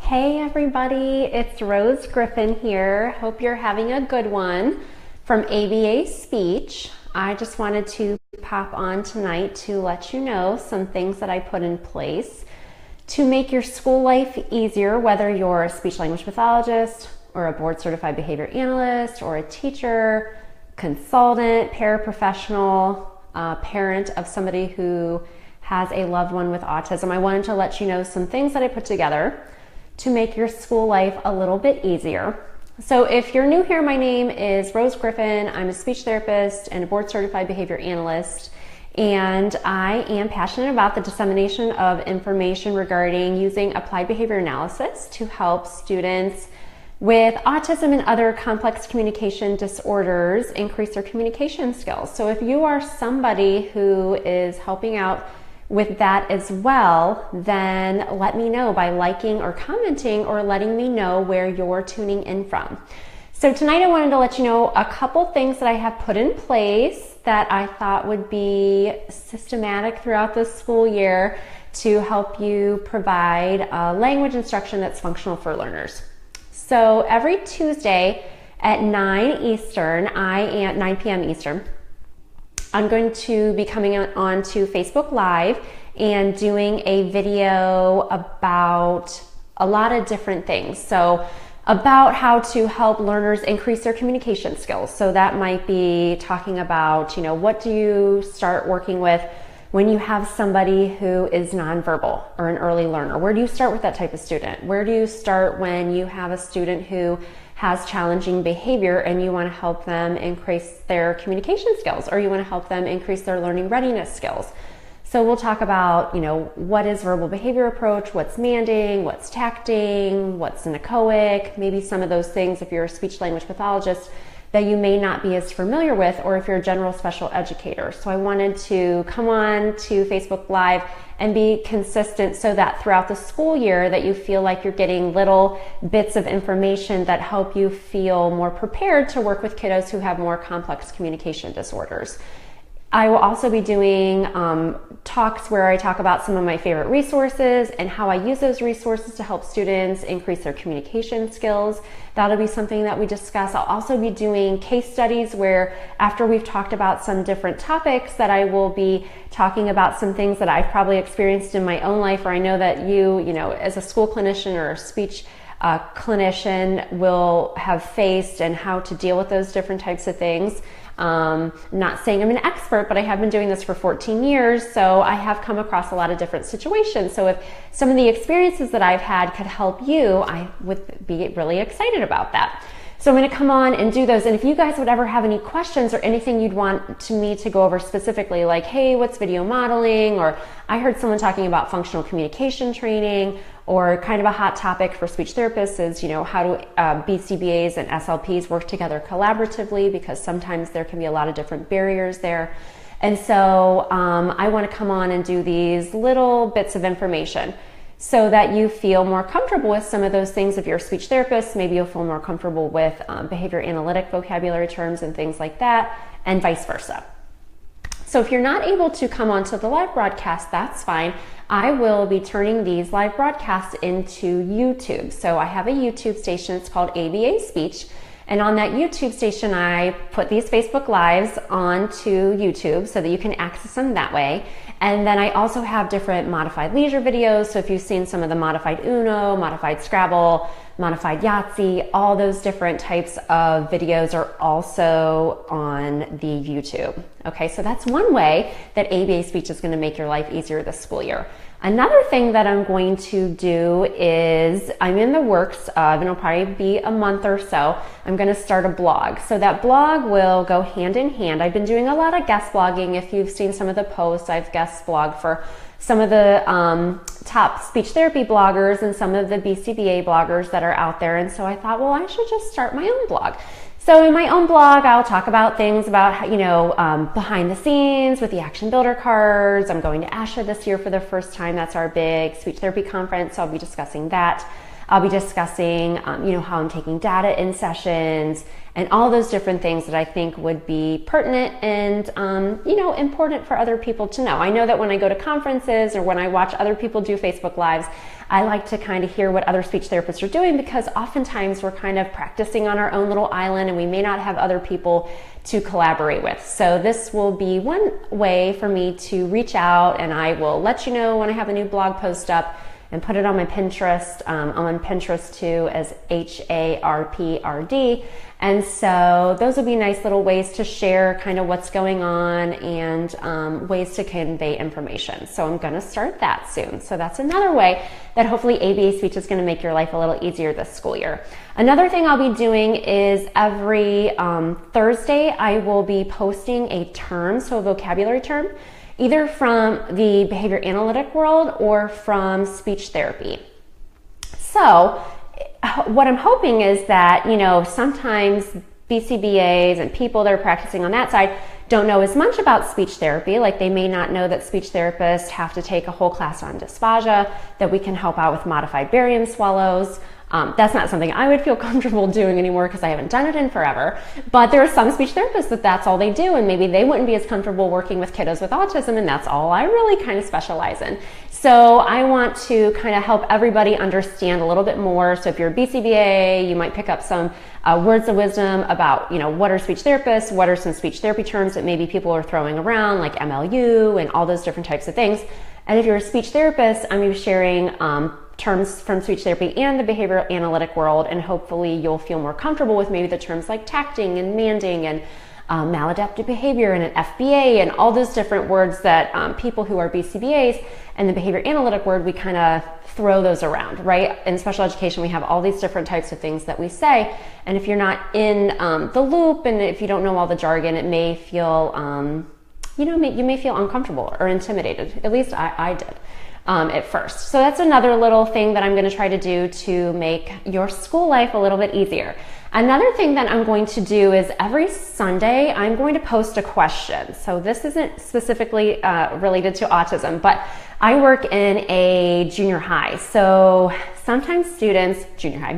Hey everybody, it's Rose Griffin here. Hope you're having a good one from ABA Speech. I just wanted to pop on tonight to let you know some things that I put in place to make your school life easier, whether you're a speech language pathologist or a board certified behavior analyst or a teacher, consultant, paraprofessional, parent of somebody who has a loved one with autism. I wanted to let you know some things that I put together to make your school life a little bit easier. So if you're new here, my name is Rose Griffin. I'm a speech therapist and a board certified behavior analyst, and I am passionate about the dissemination of information regarding using applied behavior analysis to help students with autism and other complex communication disorders increase their communication skills. So if you are somebody who is helping out with that as well, then let me know by liking or commenting or letting me know where you're tuning in from. So tonight I wanted to let you know a couple things that I have put in place that I thought would be systematic throughout the school year to help you provide language instruction that's functional for learners. So every Tuesday at 9 p.m. Eastern, I'm going to be coming on to Facebook Live and doing a video about a lot of different things. So about how to help learners increase their communication skills. So that might be talking about, what do you start working with when you have somebody who is nonverbal or an early learner? Where do you start with that type of student? Where do you start when you have a student who has challenging behavior and you want to help them increase their communication skills, or you want to help them increase their learning readiness skills? So we'll talk about, what is verbal behavior approach, what's manding, what's tacting, what's an echoic, maybe some of those things if you're a speech language pathologist that you may not be as familiar with, or if you're a general special educator. So I wanted to come on to Facebook Live and be consistent so that throughout the school year that you feel like you're getting little bits of information that help you feel more prepared to work with kiddos who have more complex communication disorders. I will also be doing talks where I talk about some of my favorite resources and how I use those resources to help students increase their communication skills. That'll be something that we discuss. I'll also be doing case studies where after we've talked about some different topics that I will be talking about some things that I've probably experienced in my own life, or I know that you as a school clinician or a speech clinician will have faced, and how to deal with those different types of things. Not saying I'm an expert, but I have been doing this for 14 years, so I have come across a lot of different situations. So if some of the experiences that I've had could help you, I would be really excited about that. So I'm going to come on and do those. And if you guys would ever have any questions or anything you'd want me to go over specifically, like, hey, what's video modeling? Or I heard someone talking about functional communication training, or kind of a hot topic for speech therapists is, how do BCBAs and SLPs work together collaboratively, because sometimes there can be a lot of different barriers there. And so I want to come on and do these little bits of information so that you feel more comfortable with some of those things. If you're a speech therapist, maybe you'll feel more comfortable with behavior analytic vocabulary terms and things like that, and vice versa. So if you're not able to come onto the live broadcast, that's fine. I will be turning these live broadcasts into YouTube. So I have a YouTube station, it's called ABA Speech. And on that YouTube station, I put these Facebook Lives onto YouTube so that you can access them that way. And then I also have different modified leisure videos. So if you've seen some of the modified Uno, modified Scrabble, modified Yahtzee, all those different types of videos are also on the YouTube. Okay, so that's one way that ABA Speech is going to make your life easier this school year. Another thing that I'm going to do is, I'm in the works of, and it'll probably be a month or so, I'm going to start a blog. So that blog will go hand in hand. I've been doing a lot of guest blogging. If you've seen some of the posts, I've guest blogged for some of the top speech therapy bloggers and some of the BCBA bloggers that are out there. And so I thought, well, I should just start my own blog. So in my own blog, I'll talk about things about, behind the scenes with the Action Builder cards. I'm going to ASHA this year for the first time. That's our big speech therapy conference. So I'll be discussing that. I'll be discussing, how I'm taking data in sessions and all those different things that I think would be pertinent and, important for other people to know. I know that when I go to conferences or when I watch other people do Facebook Lives, I like to kind of hear what other speech therapists are doing, because oftentimes we're kind of practicing on our own little island and we may not have other people to collaborate with. So this will be one way for me to reach out, and I will let you know when I have a new blog post up and put it on my Pinterest. I'm on Pinterest too as HARPRD. And so those would be nice little ways to share kind of what's going on and ways to convey information. So I'm going to start that soon. So that's another way that hopefully ABA Speech is going to make your life a little easier this school year. Another thing I'll be doing is every Thursday I will be posting a term, so a vocabulary term, either from the behavior analytic world or from speech therapy. So what I'm hoping is that, you know, sometimes BCBAs and people that are practicing on that side don't know as much about speech therapy. Like they may not know that speech therapists have to take a whole class on dysphagia, that we can help out with modified barium swallows. That's not something I would feel comfortable doing anymore because I haven't done it in forever. But there are some speech therapists that that's all they do, and maybe they wouldn't be as comfortable working with kiddos with autism, and that's all I really kind of specialize in. So I want to kind of help everybody understand a little bit more. So if you're a BCBA, you might pick up some words of wisdom about, you know, what are speech therapists, what are some speech therapy terms that maybe people are throwing around, like MLU and all those different types of things. And if you're a speech therapist, I'm going to be sharing terms from speech therapy and the behavioral analytic world, and hopefully you'll feel more comfortable with maybe the terms like tacting and manding and maladaptive behavior and an FBA and all those different words that people who are BCBAs and the behavior analytic word, we kind of throw those around, right? In special education, we have all these different types of things that we say, and if you're not in the loop and if you don't know all the jargon, it may feel, you may feel uncomfortable or intimidated. At least I did. At first. So that's another little thing that I'm going to try to do to make your school life a little bit easier. Another thing that I'm going to do is every Sunday I'm going to post a question. So this isn't specifically related to autism, but I work in a junior high. So sometimes students, junior high,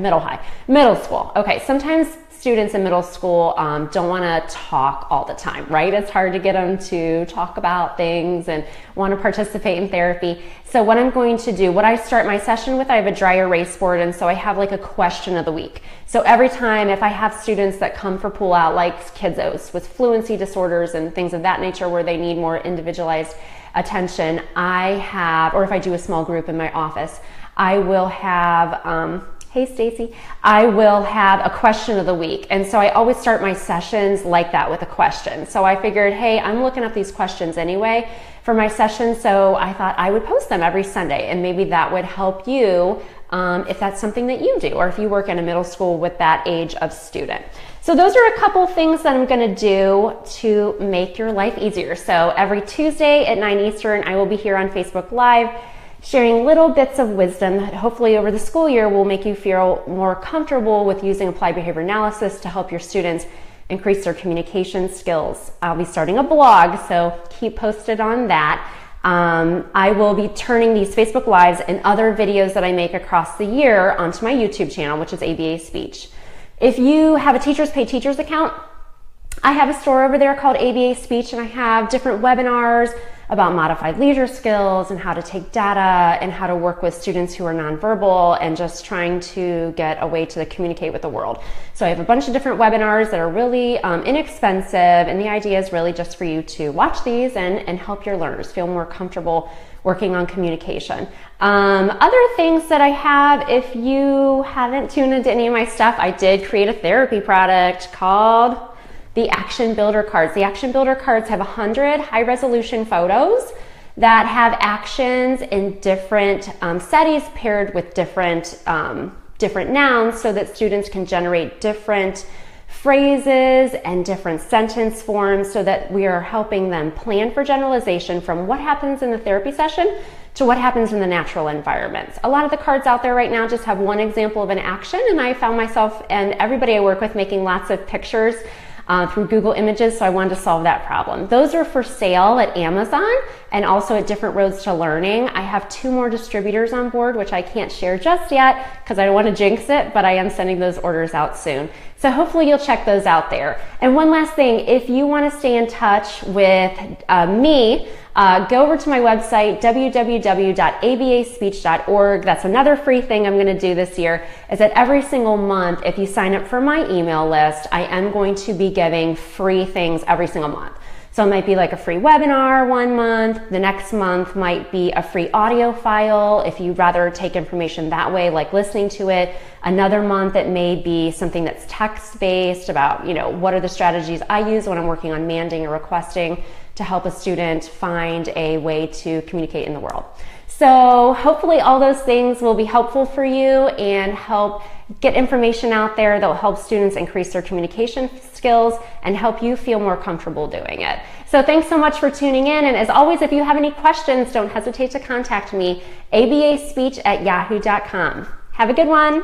middle school. Okay, sometimes students in middle school don't want to talk all the time, right? It's hard to get them to talk about things and want to participate in therapy. So what I'm going to do, what I start my session with, I have a dry erase board, and so I have like a question of the week. So every time if I have students that come for pull out, like kiddos with fluency disorders and things of that nature where they need more individualized attention, or if I do a small group in my office, I will have, hey Stacy, I will have a question of the week. And so I always start my sessions like that with a question. So I figured, hey, I'm looking up these questions anyway for my session, so I thought I would post them every Sunday, and maybe that would help you if that's something that you do, or if you work in a middle school with that age of student. So those are a couple things that I'm going to do to make your life easier. So every Tuesday at 9 Eastern, I will be here on Facebook Live sharing little bits of wisdom that hopefully over the school year will make you feel more comfortable with using applied behavior analysis to help your students increase their communication skills. I'll be starting a blog, so keep posted on that. I will be turning these Facebook Lives and other videos that I make across the year onto my YouTube channel, which is ABA Speech. If you have a Teachers Pay Teachers account, I have a store over there called ABA Speech, and I have different webinars about modified leisure skills and how to take data and how to work with students who are nonverbal and just trying to get a way to communicate with the world. So I have a bunch of different webinars that are really inexpensive, and the idea is really just for you to watch these and help your learners feel more comfortable working on communication. Other things that I have, if you haven't tuned into any of my stuff, I did create a therapy product called the Action Builder Cards. The Action Builder Cards have 100 high-resolution photos that have actions in different settings paired with different nouns, so that students can generate different phrases and different sentence forms, so that we are helping them plan for generalization from what happens in the therapy session to what happens in the natural environments. A lot of the cards out there right now just have one example of an action, and I found myself and everybody I work with making lots of pictures through Google Images, so I wanted to solve that problem. Those are for sale at Amazon, and also at Different Roads to Learning. I have 2 more distributors on board, which I can't share just yet because I don't want to jinx it, but I am sending those orders out soon. So hopefully you'll check those out there. And one last thing, if you want to stay in touch with me, go over to my website, www.abaspeech.org. That's another free thing I'm going to do this year, is that every single month, if you sign up for my email list, I am going to be giving free things every single month. So it might be like a free webinar one month. The next month might be a free audio file if you'd rather take information that way, like listening to it. Another month it may be something that's text-based about, what are the strategies I use when I'm working on manding or requesting to help a student find a way to communicate in the world. So hopefully all those things will be helpful for you and help get information out there that will help students increase their communication skills and help you feel more comfortable doing it. So thanks so much for tuning in. And as always, if you have any questions, don't hesitaate to contact me, abaspeech@yahoo.com. Have a good one.